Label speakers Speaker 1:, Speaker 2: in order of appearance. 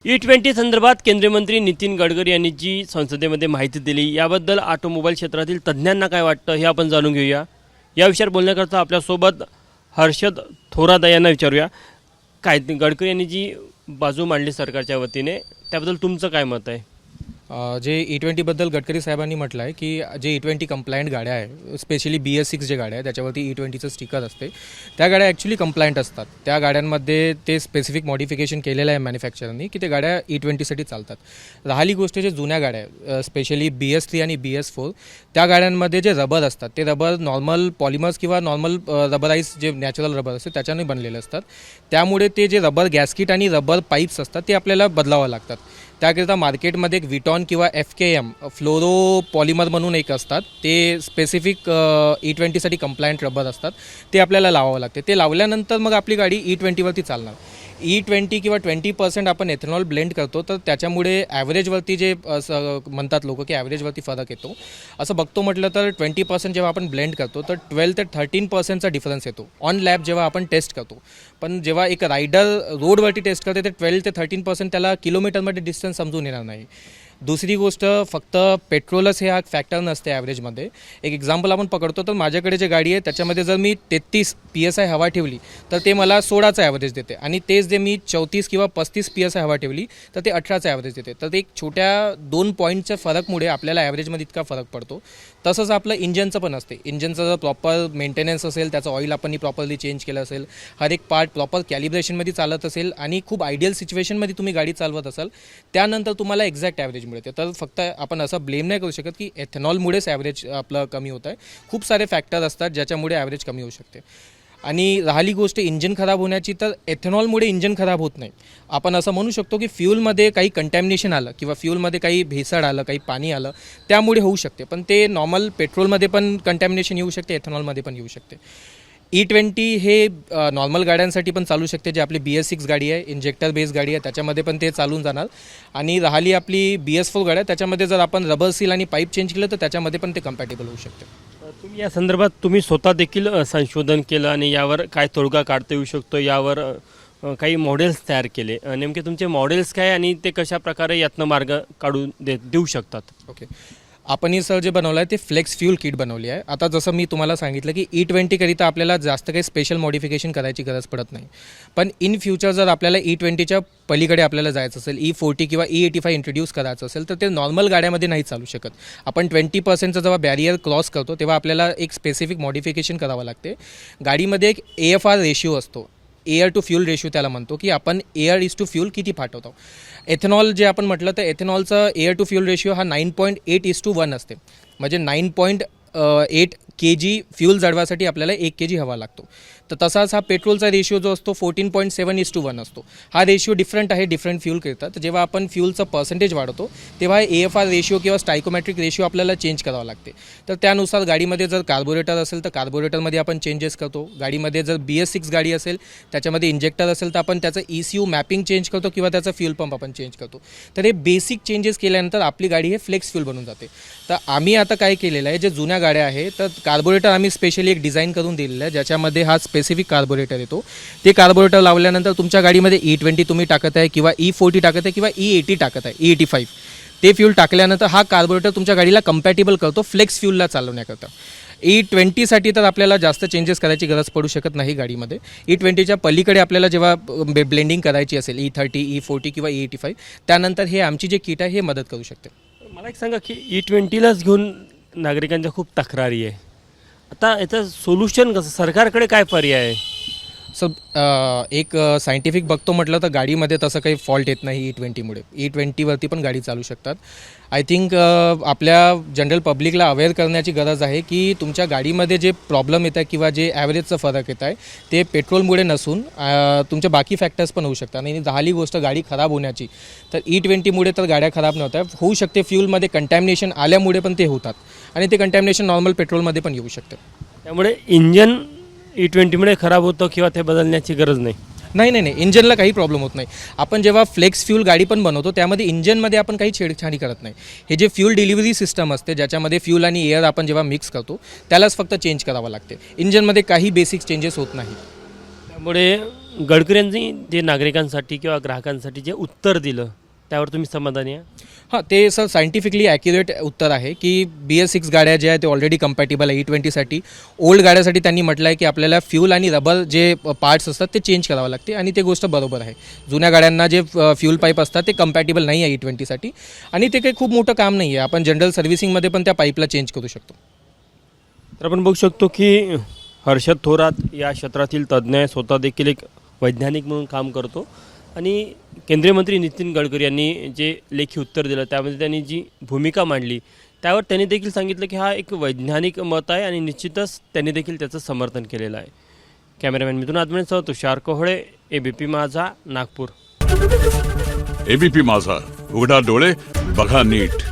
Speaker 1: E20 संदर्भात केंद्रीय मंत्री नितीन गडकरी यांनी जी संसदेमध्ये माहिती दिली याबद्दल ऑटोमोबाईल क्षेत्रातील तज्ज्ञांना काय वाटतं हे आपण जाणून घेऊया। या विषयावर बोलण्याकरता आपल्यासोबत हर्षद थोरात यांना विचारूया। काय गडकरी यांनी जी बाजू मांडली सरकारच्या वतीने त्याबद्दल तुमचं काय मत आहे?
Speaker 2: जे E20 बद्दल गडकरी साहेबांनी म्हटलं आहे की जे E20 कंप्लायंट गाड्या आहे, स्पेशली BS6 जे गाड्या आहे त्याच्यावरती E20चं स्टिकर असते, त्या गाड्या ॲक्च्युली कंप्लायंट असतात। त्या गाड्यांमध्ये ते स्पेसिफिक मॉडिफिकेशन केलेलं आहे मॅन्युफॅक्चररनी की ते गाड्या E20साठी चालतात। राहिली गोष्ट जे जुन्या गाड्या आहे, स्पेशली BS3 आणि BS4, त्या गाड्यांमध्ये जे रबर असतात ते रबर नॉर्मल पॉलिमर्स किंवा नॉर्मल रबराईज जे नॅचरल रबर असते त्याच्याने बनलेले असतात। त्यामुळे ते जे रबर गॅस्किट आणि रबर पाईप्स असतात ते आपल्याला बदलावं लागतात। त्याकरिता मार्केटमध्ये एक विटॉन किंवा FKM फ्लोरो पॉलिमर म्हणून एक असतात, ते स्पेसिफिक E20साठी कंप्लायंट रबर असतात, ते आपल्याला लावावं लागते। ते लावल्यानंतर मग आपली गाडी E20वरती चालणार। E20 किंवा 20% आपण एथेनॉल ब्लेंड करतो, तर त्याच्यामुळे ॲव्हरेजवरती जे म्हणतात लोक की ॲव्हरेजवरती फरक येतो। असं बघतो म्हटलं तर 20% जेव्हा आपण ब्लेंड करतो तर 12 ते 13%चा डिफरन्स येतो ऑन लॅब जेव्हा आपण टेस्ट करतो। पण जेव्हा एक रायडर रोडवरती टेस्ट करते ते 12 ते 13% त्याला किलोमीटरमध्ये डिस्टन्स समजून येणार नाही। दुसरी गोष्ट, फक्त पेट्रोलच हे हा फॅक्टर नसते ॲव्हरेजमध्ये। एक एक्झाम्पल आपण पकडतो तर माझ्याकडे जे गाडी आहे त्याच्यामध्ये जर मी 33 PSI हवा ठेवली तर ते मला 16चा ॲव्हरेज देते, आणि तेच जे मी 34 किंवा 35 PSI हवा ठेवली तर ते 18चा ॲव्हरेज देते। तर ते एक छोट्या 2 पॉईंटच्या फरकमुळे आपल्याला ॲव्हरेजमध्ये इतका फरक पडतो। तसंच आपलं इंजनचं पण असते। इंजनचं जर प्रॉपर मेंटेनन्स असेल, त्याचं ऑइल आपण प्रॉपरली चेंज केलं असेल, हर एक पार्ट प्रॉपर कॅलिब्रेशनमध्ये चालत असेल आणि खूप आयडियल सिच्युएशनमध्ये तुम्ही गाडी चालवत असाल, त्यानंतर तुम्हाला एक्झॅक्ट ॲव्हरेज मिळते। तर फक्त आपण असं ब्लेम नाही करू शकत की एथेनॉलमुळेच ॲव्हरेज आपलं कमी होत आहे। खूप सारे फॅक्टर असतात ज्याच्यामुळे ॲव्हरेज कमी होऊ शकते। आणि राहिली गोष्ट इंजिन खराब होण्याची, तर एथेनॉलमुळे इंजिन खराब होत नाही। आपण असं म्हणू शकतो की फ्यूलमध्ये काही कंटॅमिनेशन आलं किंवा फ्यूलमध्ये काही भेसळ आलं, काही पाणी आलं, त्यामुळे होऊ शकते। पण ते नॉर्मल पेट्रोलमध्ये पण कंटॅमिनेशन येऊ शकते, एथेनॉलमध्ये पण येऊ शकते। E20 हे नॉर्मल गाड्यांसाठी पण चालू शकते, जे आपली BS6 गाडी आहे, इंजेक्टर बेस गाडी आहे, त्याच्यामध्ये पण ते चालून जाणार। आणि राहिली आपली BS4 गाडी आहे, त्याच्यामध्ये जर आपण रबर सील आणि पाईप चेंज केलं तर त्याच्यामध्ये पण ते कम्पॅटेबल होऊ शकते।
Speaker 1: तुम्ही या संदर्भात तुम्ही स्वतः देखील संशोधन केलं आणि यावर काय तोडगा काढता येऊ शकतो यावर काही मॉडेल्स तयार केले। नेमके तुमचे मॉडेल्स काय आणि ते कशा प्रकारे यातनं मार्ग काढून देऊ शकतात?
Speaker 2: ओके, आपण ही सर जे बनवलं आहे ते फ्लेक्स फ्यूल किट बनवली आहे। आता जसं मी तुम्हाला सांगितलं की E20 करिता आपल्याला जास्त काही स्पेशल मॉडिफिकेशन करायची गरज पडत नाही। पण इन फ्युचर जर आपल्याला E20च्या पलीकडे आपल्याला जायचं असेल, E40 किंवा E85 इंट्रोड्यूस करायचं असेल, तर ते नॉर्मल गाड्यामध्ये नाही चालू शकत। आपण 20%चा जेव्हा बॅरियर क्रॉस करतो तेव्हा आपल्याला एक स्पेसिफिक मॉडिफिकेशन करावं लागते। गाडीमध्ये एक AFR रेशिओ असतो, एअर टू फ्यूल रेशिओ त्याला म्हणतो, की आपण एअर इज टू फ्यूल किती पाठवतो। एथेनॉल जे आपण म्हटलं तर एथेनॉलचं एअर टू फ्यूल रेशिओ हा 9.8:1 असते, म्हणजे 9.8 kg फ्यूल जळवासाठी आपल्याला 1 kg हवा लागतो। तर तसाच हा पेट्रोलचा रेशिओ जो असतो 14.7:1 असतो। हा रेशिओ डिफरंट आहे डिफरंट फ्यूल करता। तर जेव्हा आपण फ्यूलचं पर्सेंटेज वाढवतो तेव्हा AFR रेशिओ किंवा स्टायकोमॅट्रिक रेशिओ आपल्याला चेंज करावं लागते। तर त्यानुसार गाडीमध्ये जर कार्बोरेटर असेल तर कार्बोरेटरमध्ये आपण चेंजेस करतो। गाडीमध्ये जर BS6 गाडी असेल त्याच्यामध्ये इंजेक्टर असेल तर आपण त्याचं ECU मॅपिंग चेंज करतो किंवा त्याचा फ्यूल पंप आपण चेंज करतो। तर हे बेसिक चेंजेस केल्यानंतर आपली गाडी हे फ्लेक्स फ्यूल बनून जाते। तर आम्ही आता काय केलेलं आहे, जे जुन्या गाड्या आहेत तर कार्बोरेटर आम्ही स्पेशली एक डिझाईन करून दिलेलं आहे, ज्याच्यामध्ये हा स्पेसिफिक कार्बोरेटर येतो। ते कार्बोरेटर लावल्यानंतर तुमच्या गाडीमध्ये E20 तुम्ही टाकत आहे किंवा E40 टाकत आहे किंवा E80 टाकत आहे, E85, ते फ्यूल टाकल्यानंतर हा कार्बोरेटर तुमच्या गाडीला कंपॅटेबल करतो फ्लेक्स फ्यूलला चालवण्याकरता। E20साठी तर आपल्याला जास्त चेंजेस करायची गरज पडू शकत नाही गाडीमध्ये। E20च्या पलीकडे आपल्याला जेव्हा ब्लेंडिंग करायची असेल E30, E40 किंवा E85, त्यानंतर हे आमची जे किट आहे हे मदत करू शकते।
Speaker 1: मला एक सांगा की E20लाच घेऊन नागरिकांच्या खूप तक्रारी आहे, आता याचं सोल्युशन कसं, सरकारकडे काय पर्याय आहे?
Speaker 2: एक सायंटिफिक बघतो म्हटलं तर गाडीमध्ये तसं काही फॉल्ट येत नाही E20मुळे। E20वरती पण गाडी चालू शकतात। आय थिंक आपल्या जनरल पब्लिकला अवेअर करण्याची गरज आहे की तुमच्या गाडीमध्ये जे प्रॉब्लेम येत आहे किंवा जे ॲव्हरेजचं फरक येत आहे ते पेट्रोलमुळे नसून तुमच्या बाकी फॅक्टर्स पण होऊ शकतात। आणि राहिली गोष्ट गाडी खराब होण्याची, तर E20मुळे तर गाड्या खराब नव्हत्या, होऊ शकते फ्यूलमध्ये कंटॅमिनेशन आल्यामुळे पण ते होतात, आणि ते कंटॅमिनेशन नॉर्मल पेट्रोलमध्ये पण येऊ शकते।
Speaker 1: त्यामुळे इंजन E20मुळे खराब होतं किंवा ते बदलण्याची गरज नाही?
Speaker 2: नाही, इंजनला काही प्रॉब्लेम होत नाही। आपण जेव्हा फ्लेक्स फ्यूल गाडी पण बनवतो त्यामध्ये इंजनमध्ये आपण काही छेडछाडी करत नाही। हे जे फ्यूल डिलिव्हरी सिस्टम असते ज्याच्यामध्ये फ्यूल आणि एअर आपण जेव्हा मिक्स करतो त्यालाच फक्त चेंज करावं लागते, इंजनमध्ये काही बेसिक चेंजेस होत नाही।
Speaker 1: त्यामुळे गडकऱ्यांनी जे नागरिकांसाठी किंवा ग्राहकांसाठी जे उत्तर दिलं त्यावर तुम्ही समाधानी आहे?
Speaker 2: हां, ते सर सायंटिफिकली ॲक्युरेट उत्तर आहे की BS6 गाड्या ज्या आहेत ते ऑलरेडी कम्पॅटेबल आहे E20साठी. ओल्ड गाड्यासाठी त्यांनी म्हटलं आहे की आपल्याला फ्यूल आणि रबर जे पार्ट्स असतात ते चेंज करावं लागते आणि ते गोष्ट बरोबर आहे. जुन्या गाड्यांना जे फ्यूल पाईप असतात ते कम्पॅटेबल नाही आहे E20साठी आणि ते काही खूप मोठं काम नाही आहे. आपण जनरल सर्व्हिसिंगमध्ये पण त्या पाईपला चेंज करू शकतो.
Speaker 1: तर आपण बघू शकतो की हर्षद थोरात या क्षेत्रातील तज्ज्ञ आहे, स्वतः देखील एक वैज्ञानिक म्हणून काम करतो आणि केंद्रीय मंत्री नितीन गडकरी यांनी जे लेखी उत्तर दिलं त्यामध्ये त्यांनी जी भूमिका मांडली त्यावर त्यांनी देखील सांगितलं की हा एक वैज्ञानिक मत आहे आणि निश्चितच त्यांनी देखील त्याचं समर्थन केलेलं आहे. कॅमेरामॅन मिथुन आदमेंसह तुषार कोहळे, ABP माझा, नागपूर.
Speaker 3: ABP माझा, उघडा डोळे बघा नीट.